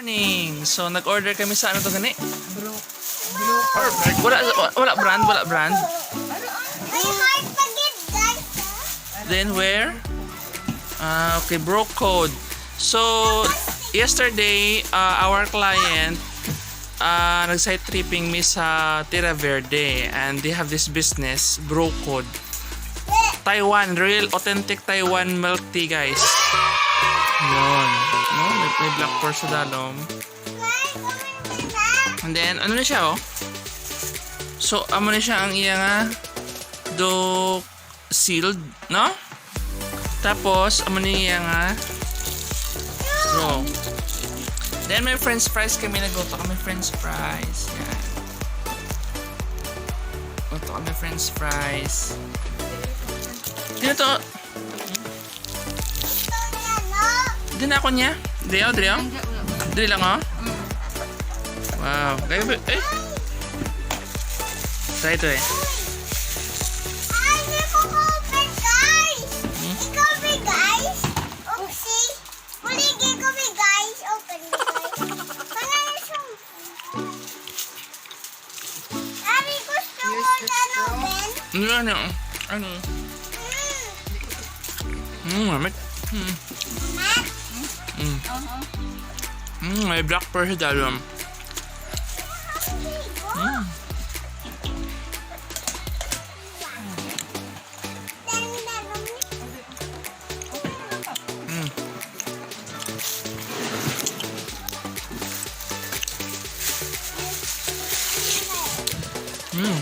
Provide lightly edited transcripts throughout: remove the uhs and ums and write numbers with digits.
Morning. So nag-order kami sa ano to gani? Brew. Wala brand. Then where? Okay, bro code. So yesterday our client nag-site tripping me sa Tierra Verde and they have this business, bro code. Taiwan, real authentic Taiwan milk tea, guys. Yun. No, may black pearl sa dalom. And then, ano na siya, oh? So, amo na siya ang iya nga do sealed, no? Tapos, amo na iya nga bro. Then, may french fries kami nagluto kami french fries. Yan. Luto kami french fries. Dito to. Dito na ako niya. Dito. Dito lang, oh. Wow. Kaya ba? Eh. Try ito eh. Ano? Ano? Mamit. May black pearl sa dalom.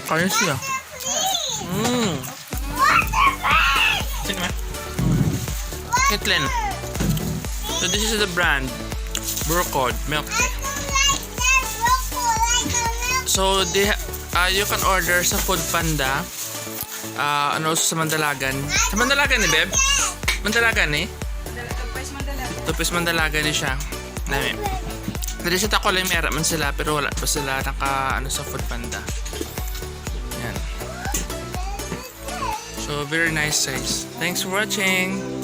Kaya siya. Sino ba? Kitlin. So this is the brand Brew milk tea. So they you can order sa FOOD PANDA. Ano sa Mandalagan. Sa Mandalagan ni Beb? Mandalagan eh? Tupis Mandalagan ni siya. Namin. Dali sa tako lang meron man sila pero wala pa sila naka ano sa FOOD PANDA. Yan. So very nice size. Thanks for watching.